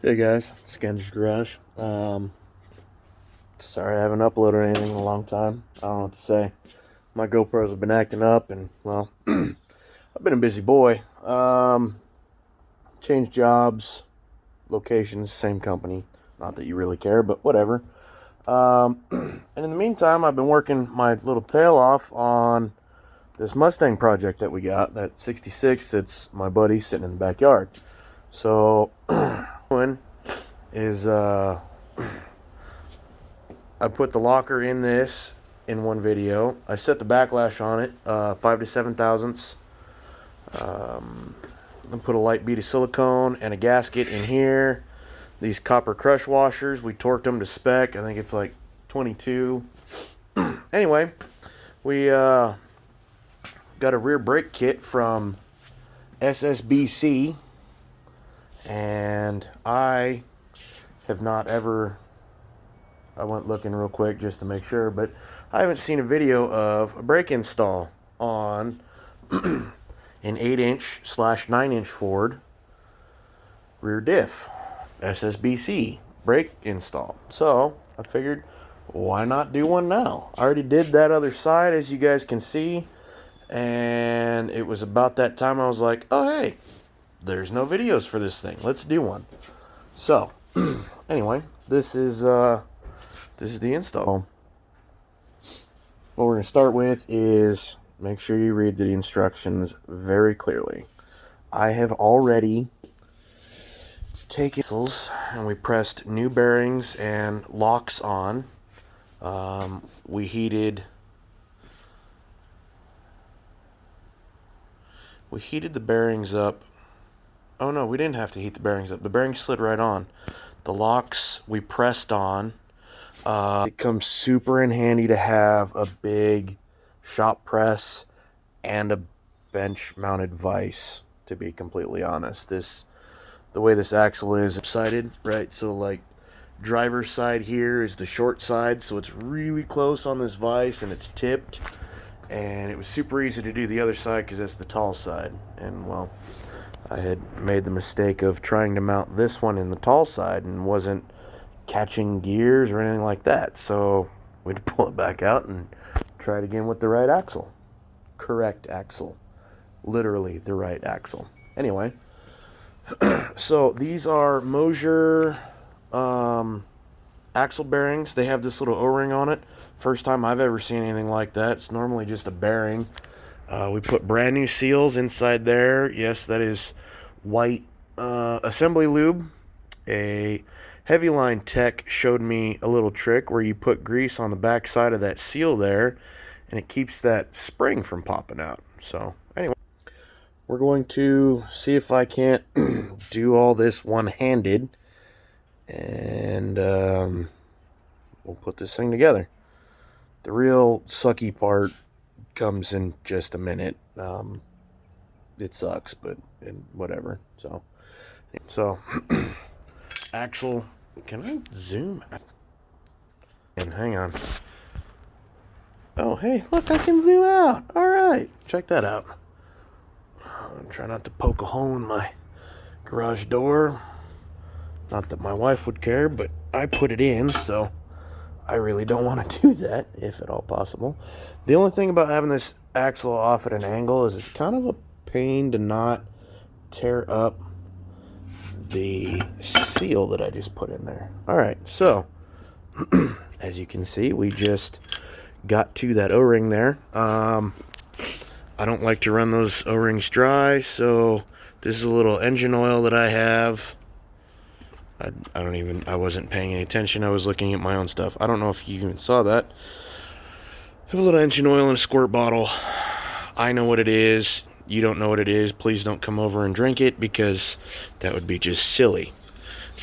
Hey guys, Scanner's Garage. Sorry I haven't uploaded anything in a long time. I don't know what to say. My GoPros have been acting up, and well, I've been a busy boy. Changed jobs, locations, same company. Not that you really care, but whatever. And in the meantime, I've been working my little tail off on this Mustang project that we got. That 66. It's my buddy sitting in the backyard. So, is I put the locker in this in one video. I set the backlash on it, 5 to 7 thousandths. I put a light bead of silicone and a gasket in here. These copper crush washers, we torqued them to spec. I think it's like 22. Anyway, we got a rear brake kit from SSBC, and I have not ever, I went looking real quick just to make sure, but I haven't seen a video of a brake install on an 8-inch/9-inch Ford rear diff SSBC brake install. So I figured, why not do one now? I already did that other side, as you guys can see, and it was about that time I was like, oh hey, there's no videos for this thing, let's do one. So anyway, this is the install. What we're going to start with is make sure you read the instructions very clearly. I have already taken and we pressed new bearings and locks on. We heated the bearings up. Oh no, we didn't have to heat the bearings up. The bearings slid right on. The locks we pressed on. It comes super in handy to have a big shop press and a bench mounted vise, to be completely honest. The way this axle is sided, right? So like driver's side here is the short side, so it's really close on this vise and it's tipped. And it was super easy to do the other side because that's the tall side. And well, I had made the mistake of trying to mount this one in the tall side and wasn't catching gears or anything like that. So we'd pull it back out and try it again with the right axle. Correct axle. Literally the right axle. Anyway, so these are Mosier axle bearings. They have this little O-ring on it. First time I've ever seen anything like that. It's normally just a bearing. We put brand new seals inside there. Yes, that is white assembly lube. A Heavy Line tech showed me a little trick where you put grease on the back side of that seal there, and it keeps that spring from popping out. So anyway, we're going to see if I can't do all this one-handed, and we'll put this thing together. The real sucky part comes in just a minute. It sucks, but whatever. So axle. Can I zoom? And hang on. Oh, hey, look, I can zoom out. All right, check that out. I'm trying not to poke a hole in my garage door. Not that my wife would care, but I put it in, so I really don't want to do that, if at all possible. The only thing about having this axle off at an angle is it's kind of a pain to not tear up the seal that I just put in there. Alright, so as you can see, we just got to that O-ring there. I don't like to run those O-rings dry, so this is a little engine oil that I have. I wasn't paying any attention. I was looking at my own stuff. I don't know if you even saw that. I have a little engine oil in a squirt bottle. I know what it is. You don't know what it is. Please don't come over and drink it, because that would be just silly.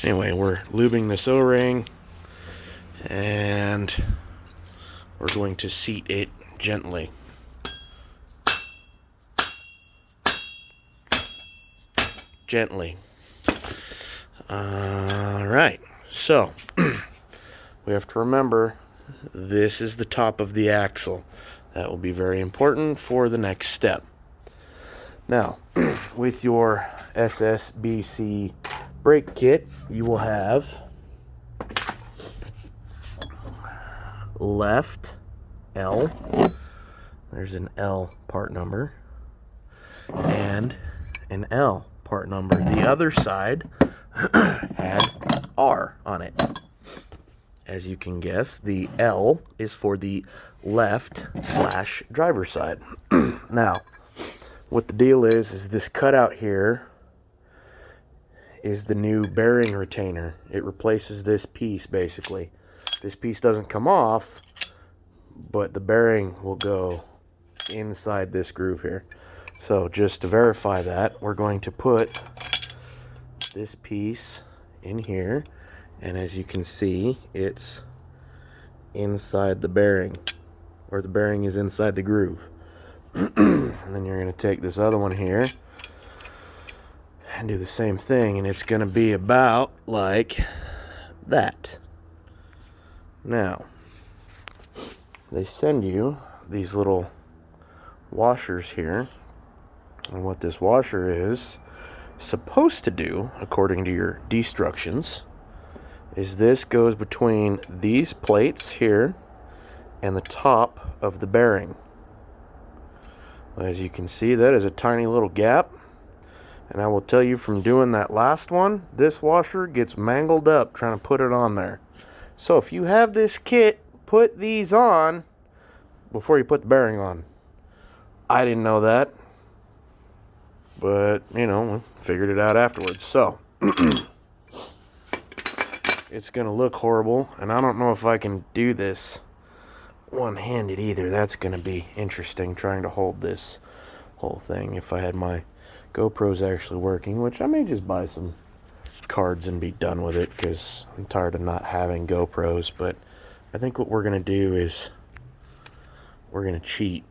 Anyway, we're lubing this O-ring, and we're going to seat it gently. Gently. Alright, so we have to remember this is the top of the axle. That will be very important for the next step. Now, with your SSBC brake kit, you will have left L, there's an L part number, and an L part number. The other side had R on it. As you can guess, the L is for the left / driver side. Now, what the deal is this cutout here is the new bearing retainer. It replaces this piece, basically. This piece doesn't come off, but the bearing will go inside this groove here. So just to verify that, we're going to put this piece in here, and as you can see, it's inside the bearing, or the bearing is inside the groove. And then you're going to take this other one here and do the same thing, and it's going to be about like that. Now, they send you these little washers here, and what this washer is supposed to do, according to your instructions, is this goes between these plates here and the top of the bearing. As you can see, that is a tiny little gap, and I will tell you from doing that last one, this washer gets mangled up trying to put it on there. So if you have this kit, put these on before you put the bearing on. I didn't know that, but you know, figured it out afterwards. So it's gonna look horrible, and I don't know if I can do this one-handed either. That's gonna be interesting, trying to hold this whole thing. If I had my GoPros actually working, which I may just buy some cards and be done with it, because I'm tired of not having GoPros. But I think what we're gonna do is we're gonna cheat.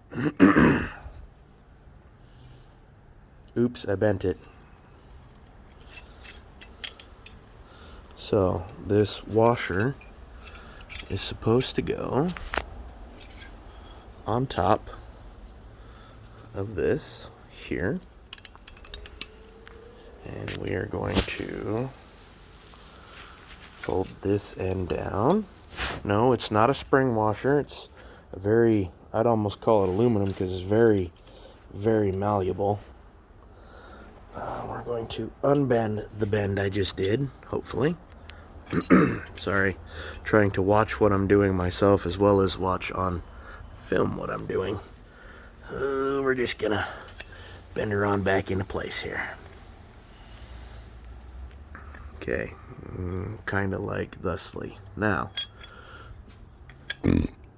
Oops, I bent it. So this washer is supposed to go on top of this here, and we are going to fold this end down. No, it's not a spring washer. It's a very, I'd almost call it aluminum, because it's very, very malleable. We're going to unbend the bend I just did, hopefully. Sorry, trying to watch what I'm doing myself as well as watch on film what I'm doing. We're just gonna bend her on back into place here. Okay, kind of like thusly. Now,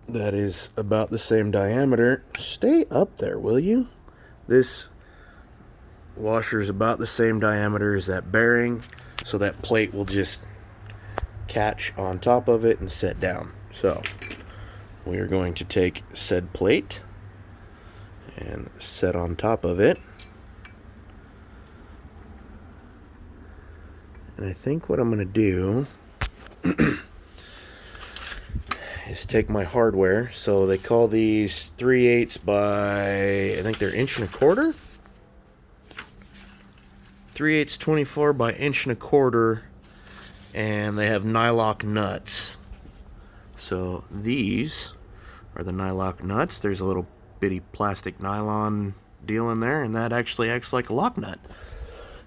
that is about the same diameter. Stay up there, will you? This washer is about the same diameter as that bearing, so that plate will just catch on top of it and set down. So we are going to take said plate and set on top of it. And I think what I'm going to do is take my hardware. So they call these 3/8 by, I think they're 1.25 inches. 3/8 24 by 1.25 inches, and they have nylock nuts. So these are the nylock nuts. There's a little bitty plastic nylon deal in there, and that actually acts like a lock nut.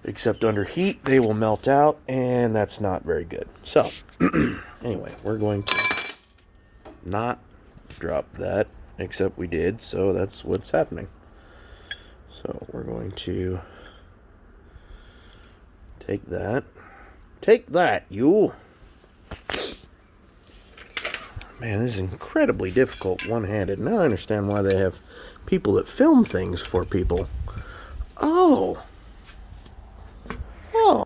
Except under heat, they will melt out, and that's not very good. So, anyway, we're going to not drop that, except we did, so that's what's happening. So, we're going to take that. Take that, you! Man, this is incredibly difficult one-handed. Now I understand why they have people that film things for people. Oh! Oh,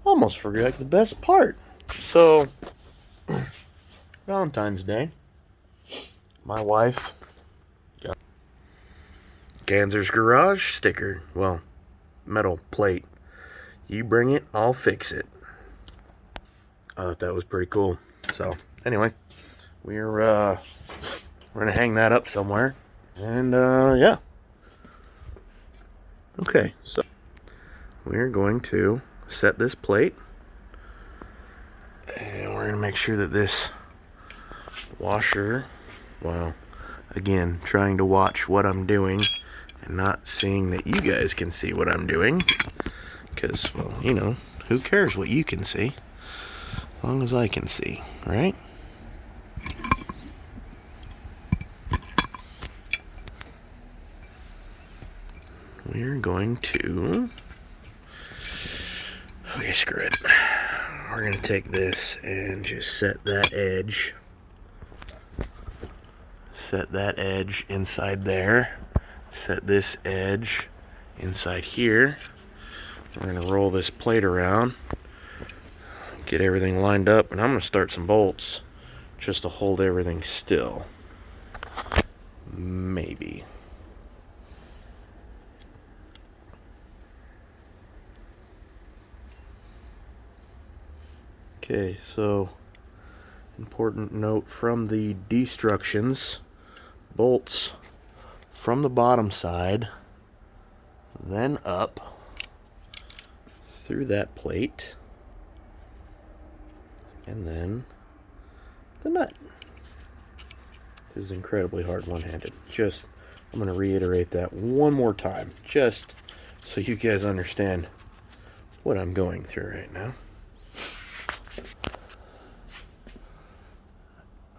almost forgot the best part. So, Valentine's Day, my wife got Ganzer's Garage sticker. Well, metal plate. You bring it, I'll fix it. I thought that was pretty cool. So, anyway, we're gonna hang that up somewhere. And, yeah. Okay, so we're going to set this plate going to make sure that this washer, well, again, trying to watch what I'm doing and not seeing that you guys can see what I'm doing. Because, well, you know, who cares what you can see? As long as I can see, right? We're going to... Okay, screw it. We're going to take this and just set that edge. Set that edge inside there. Set this edge inside here. We're going to roll this plate around. Get everything lined up. And I'm going to start some bolts just to hold everything still. Maybe. Okay, so important note from the destructions, bolts from the bottom side, then up through that plate, and then the nut. This is incredibly hard one-handed. I'm going to reiterate that one more time, just so you guys understand what I'm going through right now.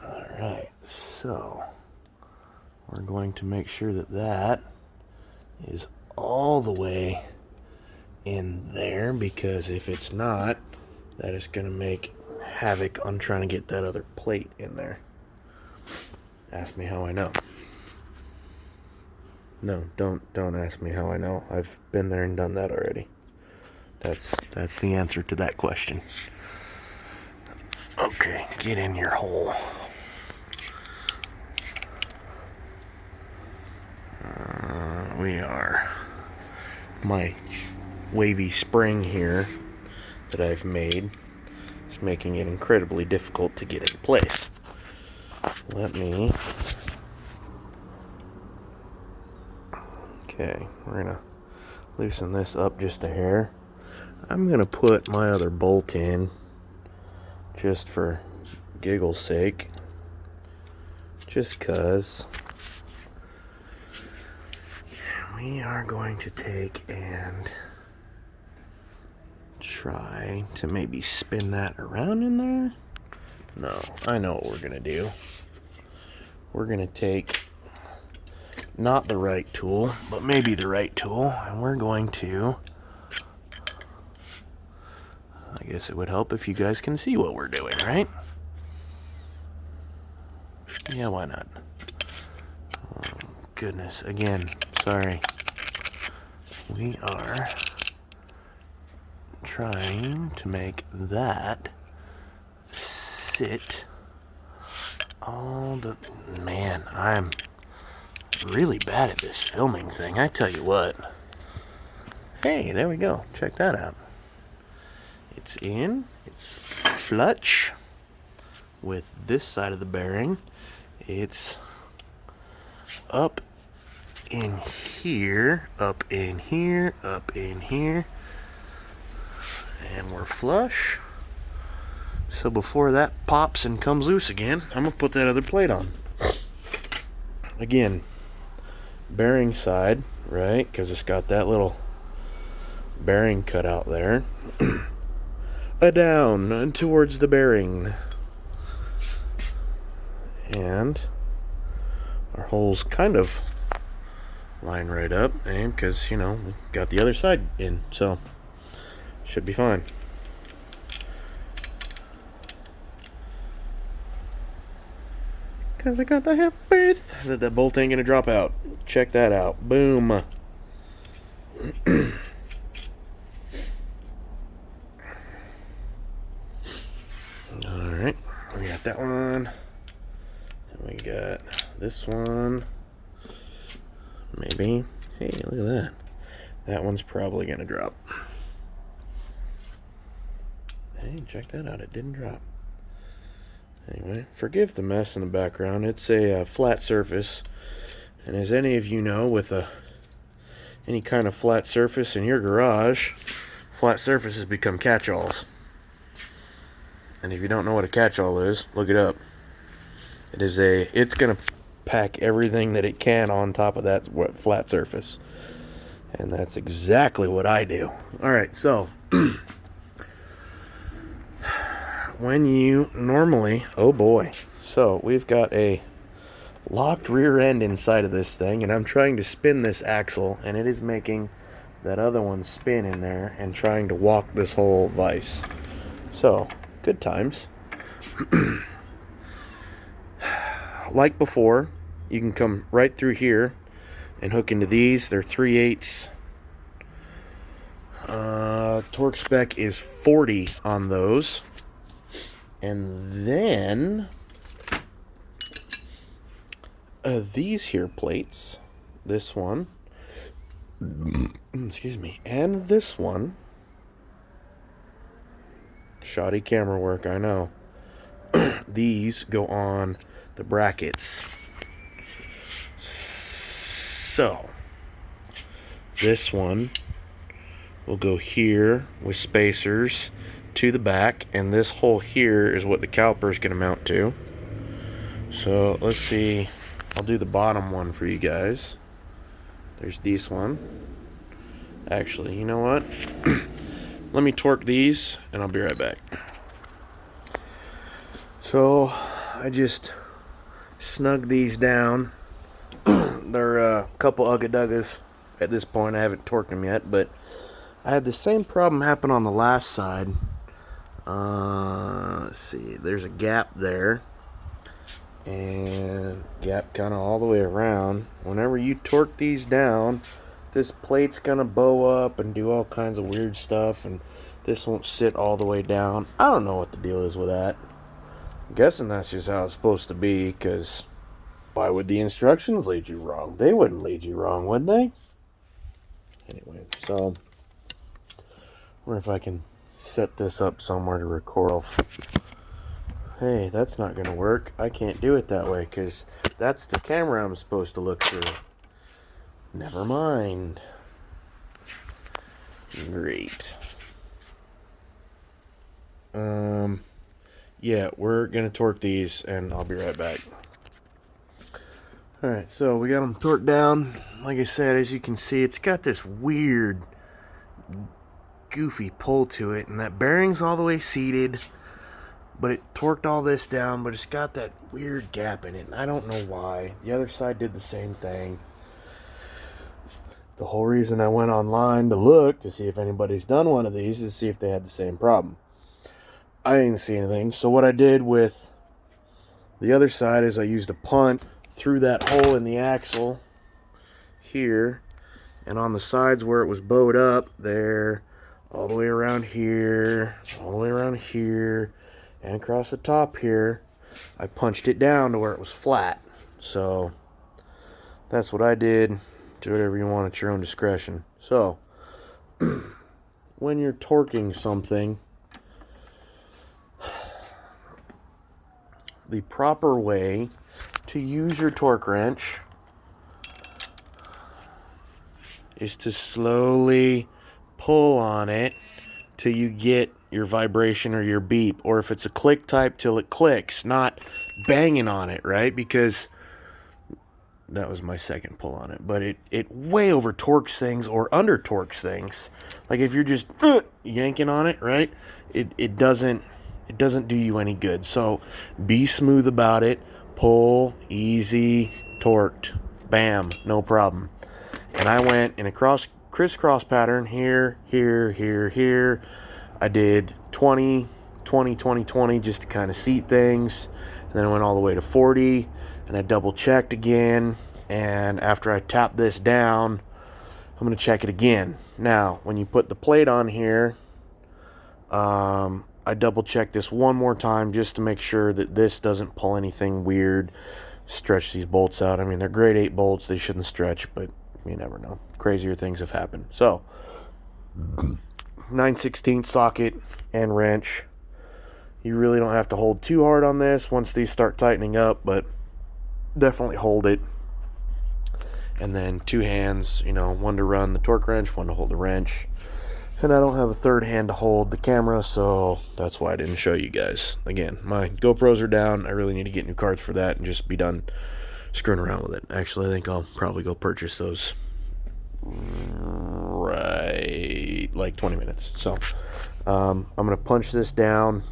Alright, so we're going to make sure that that is all the way in there, because if it's not, that is going to make havoc on trying to get that other plate in there. Ask me how I know. No, don't ask me how I know. I've been there and done that already. That's the answer to that question. Okay, get in your hole. We are my wavy spring here that I've made is making it incredibly difficult to get in place. Let me... Okay, we're gonna loosen this up just a hair. I'm gonna put my other bolt in just for giggle's sake, just cause we are going to take and try to maybe spin that around in there. No, I know what we're gonna do. We're gonna take not the right tool, but maybe the right tool, and we're going to, I guess it would help if you guys can see what we're doing, right? Yeah, why not? Oh, goodness, again, sorry. We are trying to make that sit all the... Man, I'm really bad at this filming thing, I tell you what. Hey, there we go. Check that out. It's in. It's flush with this side of the bearing. It's up in here, up in here, up in here, and we're flush. So before that pops and comes loose again, I'm gonna put that other plate on. Again, bearing side, right? Because it's got that little bearing cut out there. A down and towards the bearing. And our holes kind of line right up, and because, you know, we got the other side in, so should be fine. Because I gotta have faith that that bolt ain't gonna drop out. Check that out. Boom. Alright, we got that one. And we got this one. Maybe. Hey, look at that. That one's probably gonna drop. Hey, check that out. It didn't drop. Anyway, forgive the mess in the background. It's a flat surface, and as any of you know, with any kind of flat surface in your garage, flat surfaces become catch-alls. And if you don't know what a catch-all is, look it up. It's going to pack everything that it can on top of that flat surface. And that's exactly what I do. Alright, so when you normally, oh boy, so we've got a locked rear end inside of this thing, and I'm trying to spin this axle, and it is making that other one spin in there and trying to walk this whole vise. So, good times. Like before, you can come right through here and hook into these. They're 3/8. Torque spec is 40 on those. And then these here plates, this one, excuse me, and this one, shoddy camera work, I know. These go on the brackets. So this one will go here with spacers to the back, and this hole here is what the caliper is going to mount to. So let's see, I'll do the bottom one for you guys. There's this one. Actually, you know what? Let me torque these and I'll be right back. So I just snug these down. They're a couple ugga-duggas at this point. I haven't torqued them yet, but I had the same problem happen on the last side. Let's see, there's a gap there, and gap kind of all the way around. Whenever you torque these down, this plate's gonna bow up and do all kinds of weird stuff, and this won't sit all the way down. I don't know what the deal is with that. I'm guessing that's just how it's supposed to be, because why would the instructions lead you wrong? They wouldn't lead you wrong, would they? Anyway, so I wonder if I can set this up somewhere to record. Hey, that's not gonna work. I can't do it that way because that's the camera I'm supposed to look through. Never mind. Great. Yeah, we're gonna torque these and I'll be right back. Alright, so we got them torqued down. Like I said, as you can see, it's got this weird goofy pull to it, and that bearing's all the way seated, but it torqued all this down, but it's got that weird gap in it, and I don't know why. The other side did the same thing. The whole reason I went online to look to see if anybody's done one of these is to see if they had the same problem. I didn't see anything, so what I did with the other side is I used a punt through that hole in the axle here, and on the sides where it was bowed up there, all the way around here, all the way around here, and across the top here, I punched it down to where it was flat. So that's what I did. Do whatever you want at your own discretion. So when you're torquing something, the proper way to use your torque wrench is to slowly pull on it till you get your vibration or your beep, or if it's a click type, till it clicks, not banging on it, right? Because that was my second pull on it, but it way over torques things or under torques things. Like if you're just yanking on it, right? It doesn't do you any good. So be smooth about it. Pull, easy, torqued, bam, no problem. And I went in a crisscross pattern here, here, here, here. I did 20, 20, 20, 20 just to kind of seat things. And then I went all the way to 40, and I double checked again. And after I tap this down, I'm going to check it again. Now, when you put the plate on here, I double check this one more time just to make sure that this doesn't pull anything weird, stretch these bolts out. I mean, they're grade 8 bolts. They shouldn't stretch, but you never know. Crazier things have happened. So 9/16 socket and wrench. You really don't have to hold too hard on this once these start tightening up, but definitely hold it. And then 2 hands, you know, one to run the torque wrench, one to hold the wrench. And I don't have a third hand to hold the camera, so that's why I didn't show you guys. Again, my GoPros are down. I really need to get new cards for that and just be done screwing around with it. Actually, I think I'll probably go purchase those right like 20 minutes. So I'm going to punch this down.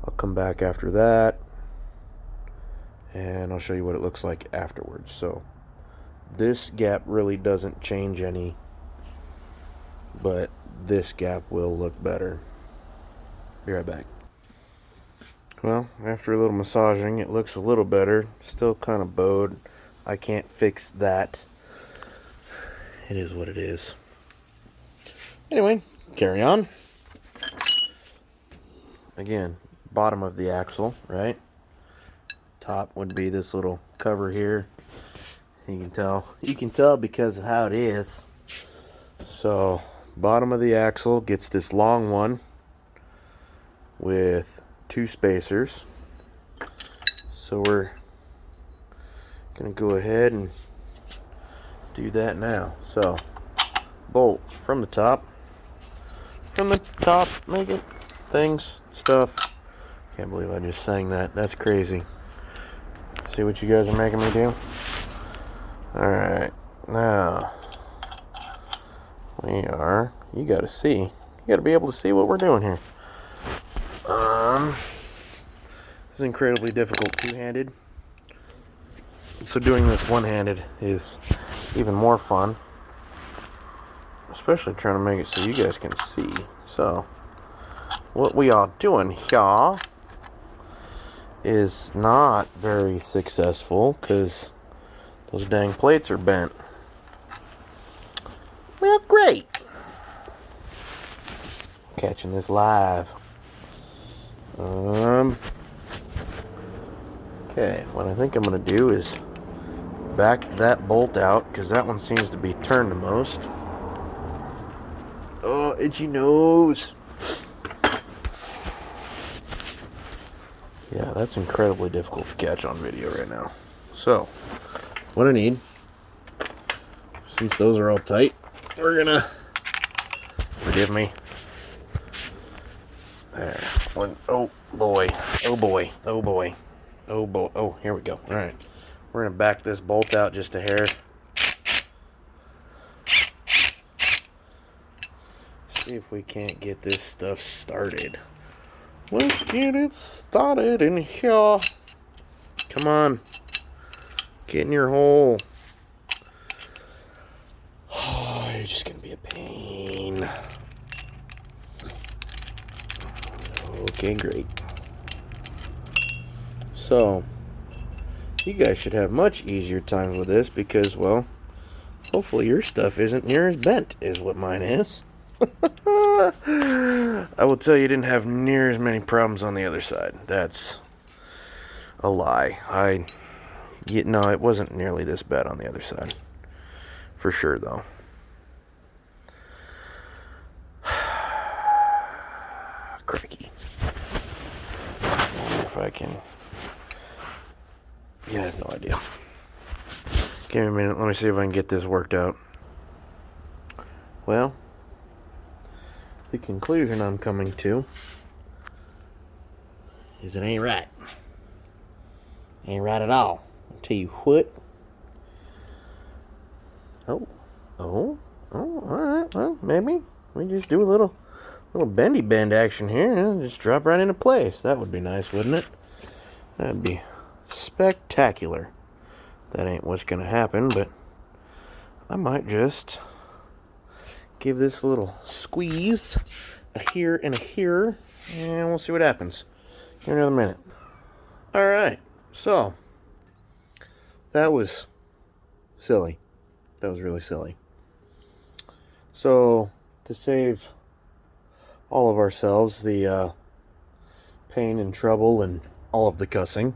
I'll come back after that, and I'll show you what it looks like afterwards. So this gap really doesn't change any, but this gap will look better. Be right back. Well, after a little massaging, it looks a little better. Still kind of bowed. I can't fix that. It is what it is. Anyway, carry on. Again, bottom of the axle, right? Top would be this little cover here. You can tell because of how it is. So bottom of the axle gets this long one with 2 spacers. So we're gonna go ahead and do that now. So bolt from the top, make it stuff. Can't believe I just sang that. That's crazy. See what you guys are making me do? Alright, now you gotta see. You gotta be able to see what we're doing here. This is incredibly difficult two-handed. So doing this one-handed is even more fun. Especially trying to make it so you guys can see. So what we are doing here is not very successful because those dang plates are bent. Well, great. Catching this live. Okay, what I think I'm going to do is back that bolt out because that one seems to be turned the most. Oh, itchy nose. Yeah, that's incredibly difficult to catch on video right now. So, what I need, since those are all tight, we're gonna, forgive me. There. One, oh boy, oh boy, oh boy, oh boy, oh, here we go. All right, we're gonna back this bolt out just a hair. See if we can't get this stuff started. Let's get it started in here. Come on. Get in your hole. Oh, you're just going to be a pain. Okay, great. So, you guys should have much easier times with this because, well, hopefully your stuff isn't near as bent as what mine is. I will tell you, didn't have near as many problems on the other side. That's a lie. No, it wasn't nearly this bad on the other side. For sure, though. Cracky. I wonder if I can... Yeah, I have no idea. Give me a minute. Let me see if I can get this worked out. Well, the conclusion I'm coming to is it ain't right. Ain't right at all. I'll tell you what. Oh, alright. Well, maybe we just do a little bendy bend action here and just drop right into place. That would be nice, wouldn't it? That'd be spectacular. That ain't what's gonna happen, but I might just give this a little squeeze, a here and a here, and we'll see what happens. Here in another minute. Alright, so that was silly. That was really silly. So, to save all of ourselves the pain and trouble and all of the cussing,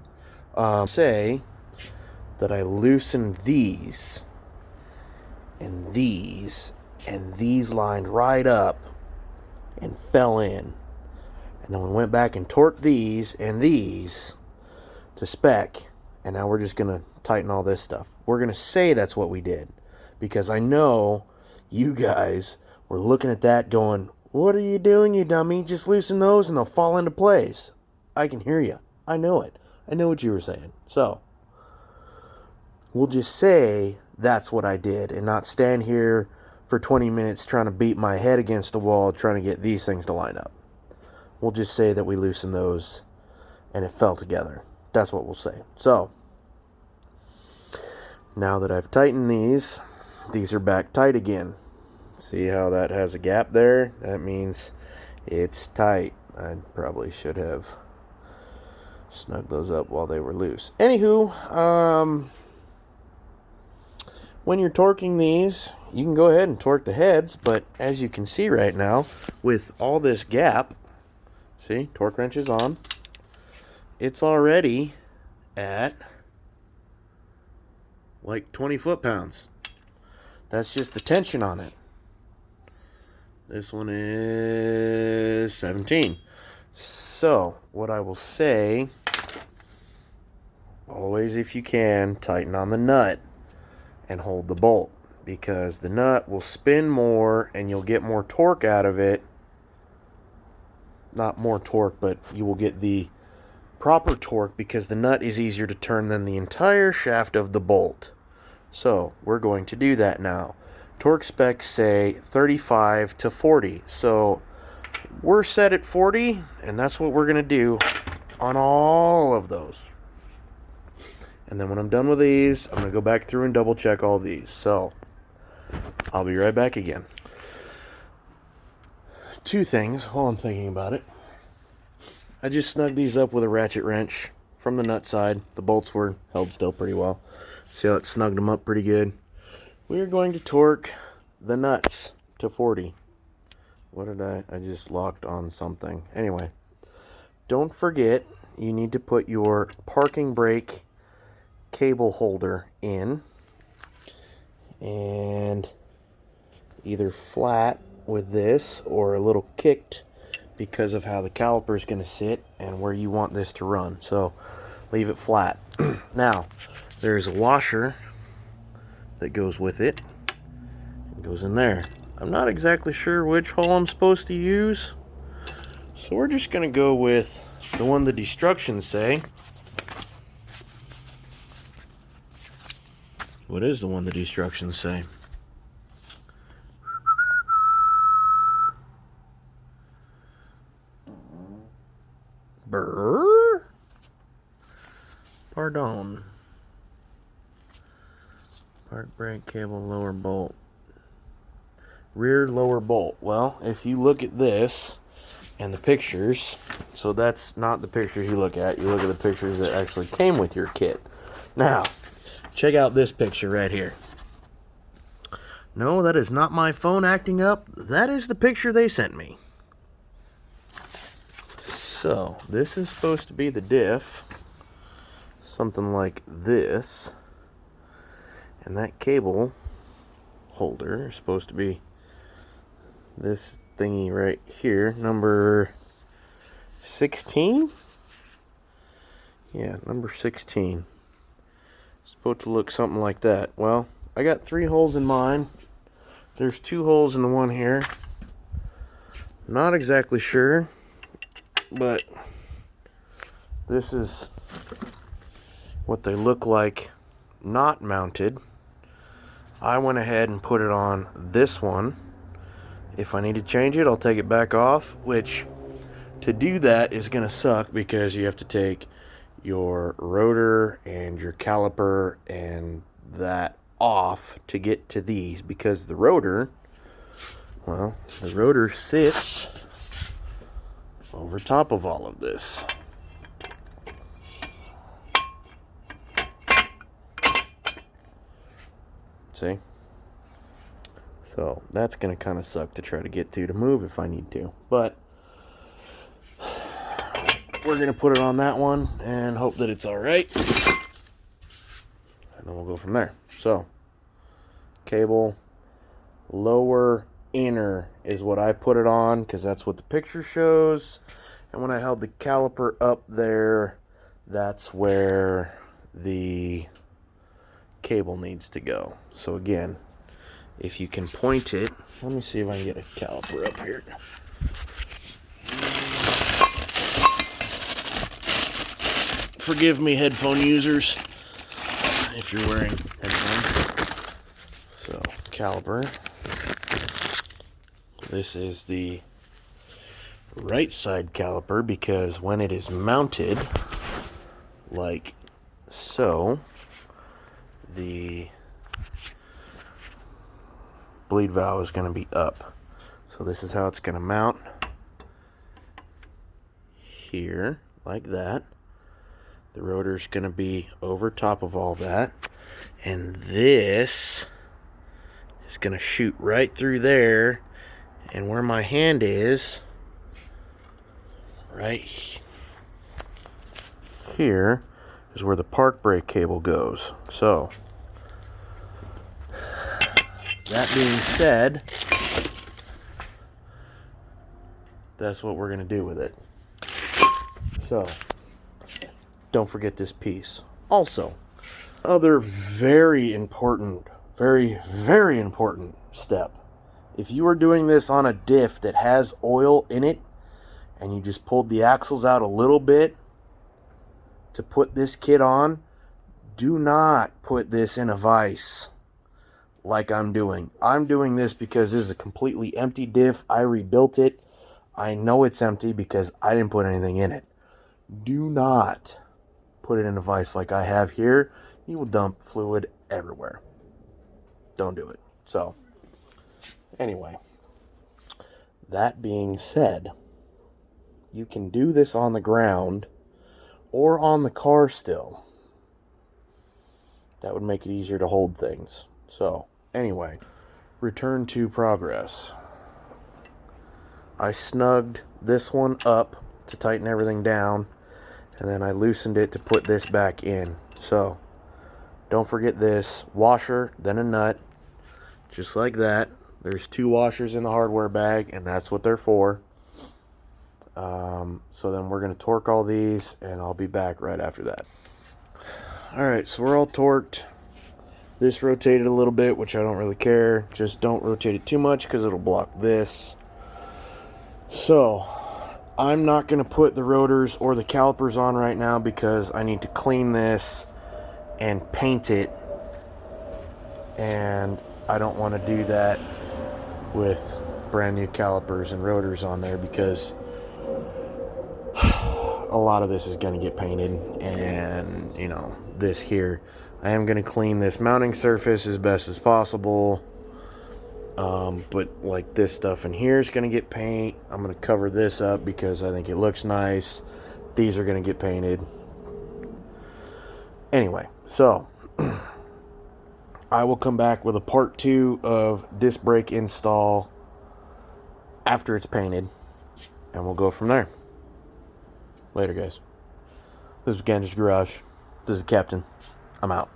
say that I loosened these and these and these lined right up and fell in. And then we went back and torqued these and these to spec, and now we're just going to tighten all this stuff. We're going to say that's what we did because I know you guys were were looking at that going, "What are you doing, you dummy? Just loosen those and they'll fall into place." I can hear you. I know it. I know what you were saying. So, we'll just say that's what I did and not stand here for 20 minutes trying to beat my head against the wall trying to get these things to line up. We'll just say that we loosened those and it fell together. That's what we'll say. So, now that I've tightened these are back tight again. See how that has a gap there? That means it's tight. I probably should have snugged those up while they were loose. Anywho, when you're torquing these, you can go ahead and torque the heads, but as you can see right now, with all this gap, see, torque wrench is on, it's already at like 20 foot-pounds. That's just the tension on it. This one is 17. So, what I will say, always if you can, tighten on the nut and hold the bolt, because the nut will spin more and you'll get more torque out of it. Not more torque, but you will get the proper torque because the nut is easier to turn than the entire shaft of the bolt. So, we're going to do that now. Torque specs say 35 to 40. So, we're set at 40, and that's what we're going to do on all of those. And then when I'm done with these, I'm going to go back through and double check all these. So, I'll be right back again. Two things while I'm thinking about it. I just snugged these up with a ratchet wrench from the nut side. The bolts were held still pretty well. See how it snugged them up pretty good? We're going to torque the nuts to 40. What did I just locked on something. Anyway, don't forget you need to put your parking brake cable holder in, and either flat with this or a little kicked because of how the caliper is going to sit and where you want this to run. So leave it flat. Now, there's a washer that goes with it. It goes in there. I'm not exactly sure which hole I'm supposed to use, so we're just going to go with the one the destructions say. What is the one the destructions say? Brrr? Pardon. Park brake cable lower bolt. Rear lower bolt. Well, if you look at this and the pictures, so that's not the pictures you look at. You look at the pictures that actually came with your kit. Now, check out this picture right here. No, that is not my phone acting up. That is the picture they sent me. So, this is supposed to be the diff. Something like this. And that cable holder is supposed to be this thingy right here, number 16? Yeah, number 16. It's supposed to look something like that. Well, I got 3 holes in mine. There's 2 holes in the one here. Not exactly sure, but this is what they look like not mounted. I went ahead and put it on this one. If I need to change it, I'll take it back off, which to do that is going to suck because you have to take your rotor and your caliper and that off to get to these, because the rotor, well, the rotor sits over top of all of this. See? So that's going to kind of suck to try to get to move if I need to. But we're going to put it on that one and hope that it's all right. And then we'll go from there. So, cable, lower inner is what I put it on because that's what the picture shows. And when I held the caliper up there, that's where the cable needs to go. So again, if you can point it. Let me see if I can get a caliper up here. Forgive me, headphone users, if you're wearing headphones. So, caliper. This is the right side caliper because when it is mounted like so, the bleed valve is going to be up. So this is how it's going to mount here, like that. The rotor's going to be over top of all that, and this is going to shoot right through there, and where my hand is, right here, is where the park brake cable goes. So, that being said, that's what we're going to do with it. So, don't forget this piece. Also, other very important, very, very important step. If you are doing this on a diff that has oil in it, and you just pulled the axles out a little bit to put this kit on, do not put this in a vise like I'm doing. I'm doing this because this is a completely empty diff. I rebuilt it. I know it's empty because I didn't put anything in it. Do not put it in a vise like I have here. You will dump fluid everywhere. Don't do it. So, anyway, that being said, you can do this on the ground or on the car still. That would make it easier to hold things. So, anyway, return to progress. I snugged this one up to tighten everything down, and then I loosened it to put this back in. So, don't forget this washer, then a nut, just like that. There's 2 washers in the hardware bag, and that's what they're for. So then we're going to torque all these, and I'll be back right after that. Alright, so we're all torqued. This rotated a little bit, which I don't really care. Just don't rotate it too much because it'll block this. So, I'm not going to put the rotors or the calipers on right now because I need to clean this and paint it. And I don't want to do that with brand new calipers and rotors on there because a lot of this is going to get painted, and you know, this here, I am going to clean this mounting surface as best as possible, but like this stuff in here is going to get paint. I'm going to cover this up because I think it looks nice. These are going to get painted anyway. So I will come back with a part 2 of disc brake install after it's painted, and we'll go from there. Later, guys. This is Gander's Garage. This is the Captain. I'm out.